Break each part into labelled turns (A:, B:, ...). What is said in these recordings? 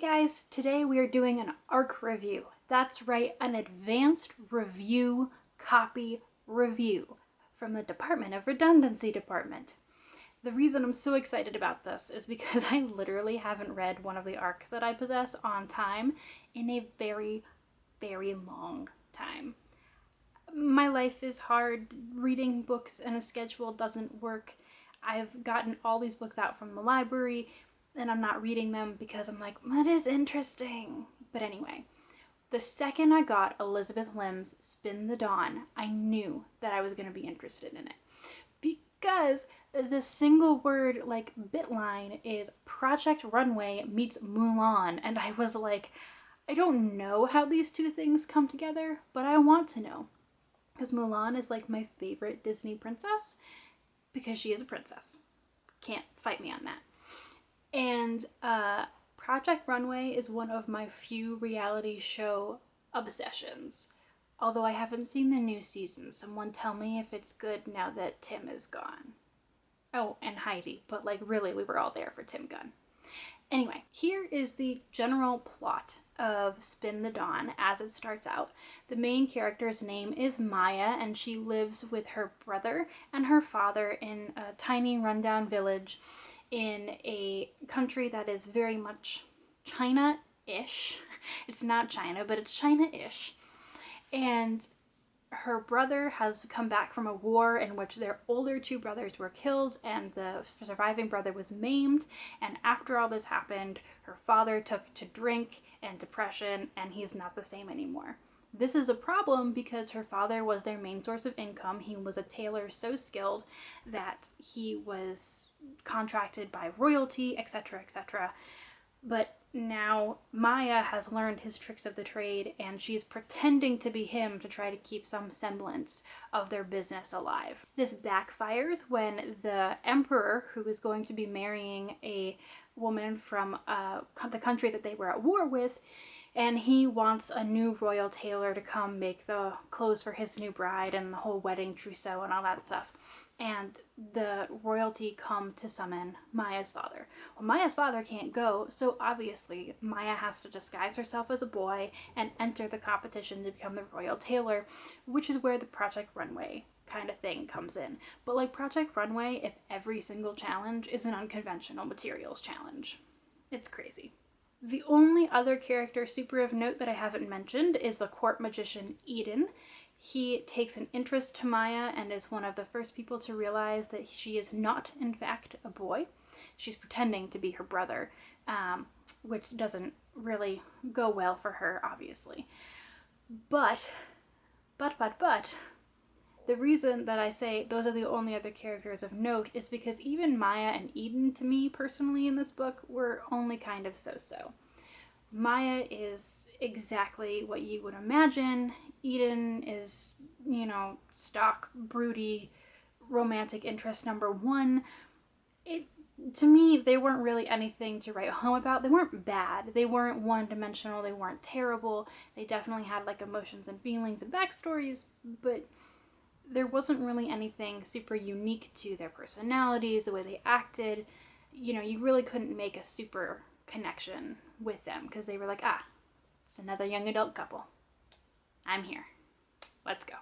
A: guys, today we are doing an ARC review. That's right, an advanced review copy review from the Department of Redundancy Department. The reason I'm so excited about this is because I literally haven't read one of the ARCs that I possess on time in a very, very long time. My life is hard. Reading books in a schedule doesn't work. I've gotten all these books out from the library and I'm not reading them because I'm like, that is interesting. But anyway, the second I got Elizabeth Lim's Spin the Dawn, I knew that I was going to be interested in it. Because the single word bit line is Project Runway meets Mulan. And I was like, I don't know how these two things come together, but I want to know. Because Mulan is like my favorite Disney princess because she is a princess. Can't fight me on that. And Project Runway is one of my few reality show obsessions. Although I haven't seen the new season. Someone tell me if it's good now that Tim is gone. Oh, and Heidi. But really, we were all there for Tim Gunn. Anyway, here is the general plot of Spin the Dawn as it starts out. The main character's name is Maya, and she lives with her brother and her father in a tiny rundown village in a country that is very much China-ish. It's not China, but it's China-ish. And her brother has come back from a war in which their older two brothers were killed and the surviving brother was maimed. And after all this happened, her father took to drink and depression, and he's not the same anymore. This is a problem because her father was their main source of income. He was a tailor so skilled that he was contracted by royalty, etc., etc. But now Maya has learned his tricks of the trade and she's pretending to be him to try to keep some semblance of their business alive. This backfires when the emperor, who is going to be marrying a woman from the country that they were at war with, and he wants a new royal tailor to come make the clothes for his new bride and the whole wedding trousseau and all that stuff. And the royalty come to summon Maya's father. Well, Maya's father can't go, so obviously Maya has to disguise herself as a boy and enter the competition to become the royal tailor, which is where the Project Runway kind of thing comes in. But like Project Runway, if every single challenge is an unconventional materials challenge. It's crazy. The only other character super of note that I haven't mentioned is the court magician Eden. He takes an interest to Maya and is one of the first people to realize that she is not, in fact, a boy. She's pretending to be her brother, which doesn't really go well for her, obviously. But, the reason that I say those are the only other characters of note is because even Maya and Eden, to me personally in this book, were only kind of so-so. Maya is exactly what you would imagine. Eden is, stock, broody, romantic interest number one. To me, they weren't really anything to write home about. They weren't bad. They weren't one-dimensional. They weren't terrible. They definitely had emotions and feelings and backstories, but there wasn't really anything super unique to their personalities, the way they acted. You really couldn't make a super connection with them because they were like, it's another young adult couple. I'm here. Let's go.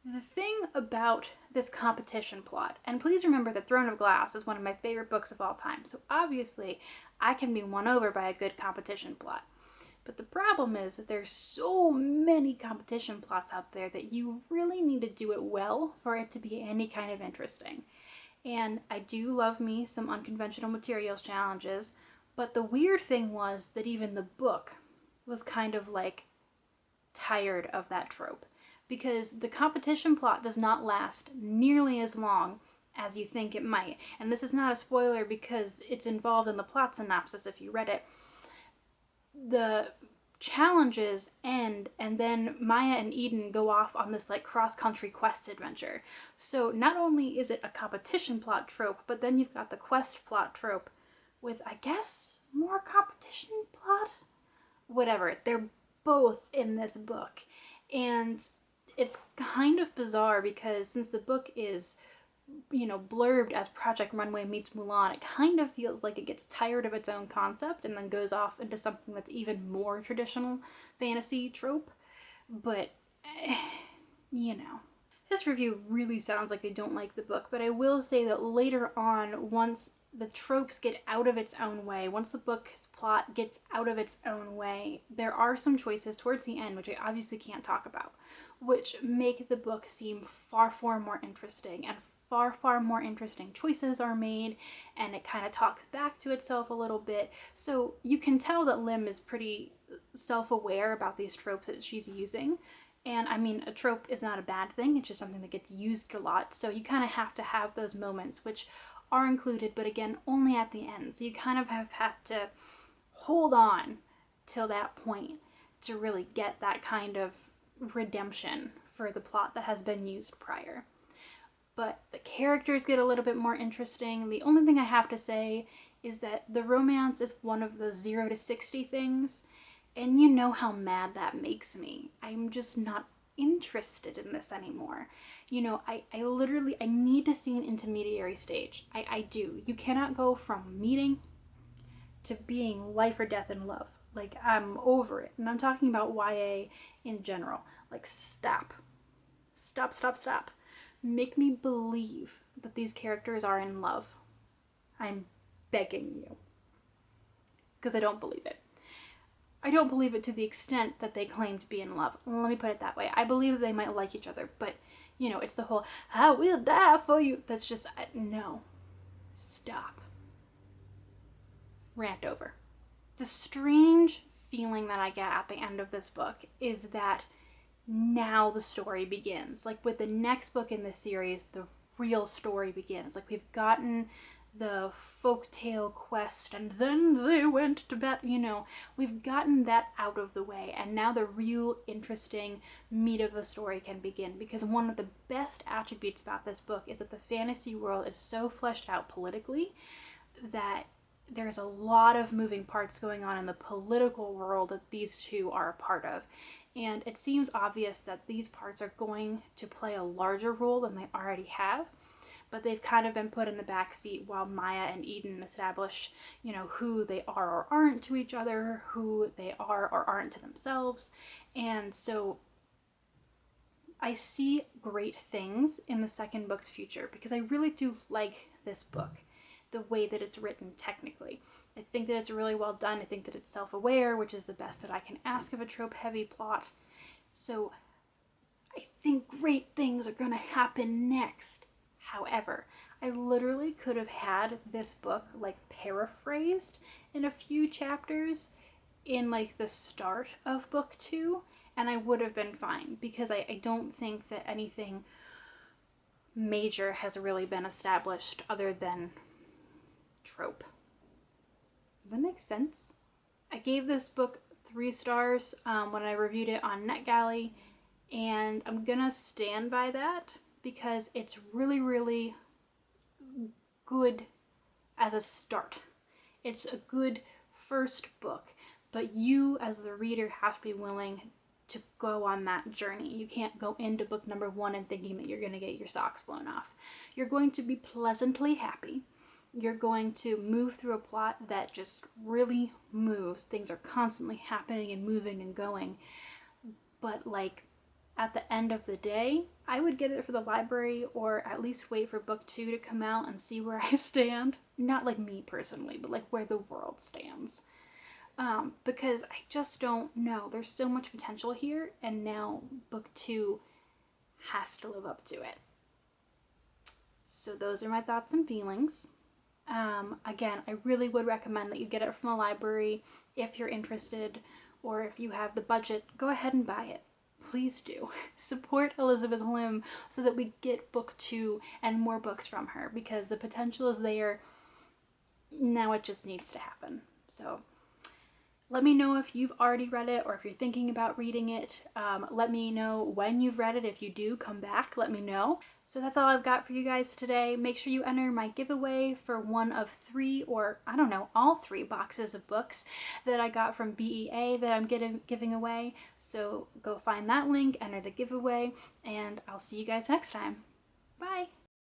A: The thing about this competition plot, and please remember that Throne of Glass is one of my favorite books of all time, so obviously I can be won over by a good competition plot. But the problem is that there's so many competition plots out there that you really need to do it well for it to be any kind of interesting. And I do love me some unconventional materials challenges, but the weird thing was that even the book was kind of tired of that trope, because the competition plot does not last nearly as long as you think it might. And this is not a spoiler because it's involved in the plot synopsis if you read it. The challenges end and then Maya and Eden go off on this cross-country quest adventure. So not only is it a competition plot trope, but then you've got the quest plot trope with, I guess, more competition plot? Whatever. They're both in this book. And it's kind of bizarre because since the book is blurbed as Project Runway meets Mulan, it kind of feels like it gets tired of its own concept and then goes off into something that's even more traditional fantasy trope. But, you know. This review really sounds like I don't like the book, but I will say that later on, once the tropes get out of its own way, once the book's plot gets out of its own way, there are some choices towards the end, which I obviously can't talk about, which make the book seem far, far more interesting, and far, far more interesting choices are made, and it kind of talks back to itself a little bit. So you can tell that Lim is pretty self-aware about these tropes that she's using. And I mean, a trope is not a bad thing, it's just something that gets used a lot. So you kind of have to have those moments, which are included, but again, only at the end. So you kind of have had to hold on till that point to really get that kind of redemption for the plot that has been used prior. But the characters get a little bit more interesting. The only thing I have to say is that the romance is one of those 0 to 60 things. And you know how mad that makes me. I'm just not interested in this anymore. I literally, I need to see an intermediary stage. I do. You cannot go from meeting to being life or death in love. Like, I'm over it. And I'm talking about YA in general. Like, stop. Stop, stop, stop. Make me believe that these characters are in love. I'm begging you. Because I don't believe it. I don't believe it to the extent that they claim to be in love. Let me put it that way. I believe that they might like each other, but, it's the whole, I will die for you. That's just, no. Stop. Rant over. The strange feeling that I get at the end of this book is that now the story begins. Like, with the next book in this series, the real story begins. Like, we've gotten the folktale quest, and then they went to bed, we've gotten that out of the way, and now the real interesting meat of the story can begin, because one of the best attributes about this book is that the fantasy world is so fleshed out politically that there's a lot of moving parts going on in the political world that these two are a part of, and it seems obvious that these parts are going to play a larger role than they already have. But they've kind of been put in the back seat while Maya and Eden establish, who they are or aren't to each other, who they are or aren't to themselves. And so I see great things in the second book's future, because I really do like this book, the way that it's written technically. I think that it's really well done. I think that it's self-aware, which is the best that I can ask of a trope-heavy plot. So I think great things are going to happen next. However, I literally could have had this book paraphrased in a few chapters in the start of book 2, and I would have been fine, because I don't think that anything major has really been established other than trope. Does that make sense? I gave this book 3 stars when I reviewed it on Netgalley, and I'm gonna stand by that, because it's really, really good as a start. It's a good first book, but you as the reader have to be willing to go on that journey. You can't go into book number 1 and thinking that you're going to get your socks blown off. You're going to be pleasantly happy. You're going to move through a plot that just really moves. Things are constantly happening and moving and going. But at the end of the day, I would get it for the library, or at least wait for book 2 to come out and see where I stand. Not me personally, but where the world stands. Because I just don't know. There's so much potential here, and now book 2 has to live up to it. So those are my thoughts and feelings. Again, I really would recommend that you get it from the library if you're interested, or if you have the budget, go ahead and buy it. Please do. Support Elizabeth Lim so that we get book 2 and more books from her, because the potential is there. Now it just needs to happen. So let me know if you've already read it, or if you're thinking about reading it. Let me know when you've read it. If you do, come back, let me know. So that's all I've got for you guys today. Make sure you enter my giveaway for one of 3, or I don't know, all 3 boxes of books that I got from BEA that I'm giving away. So go find that link, enter the giveaway, and I'll see you guys next time. Bye!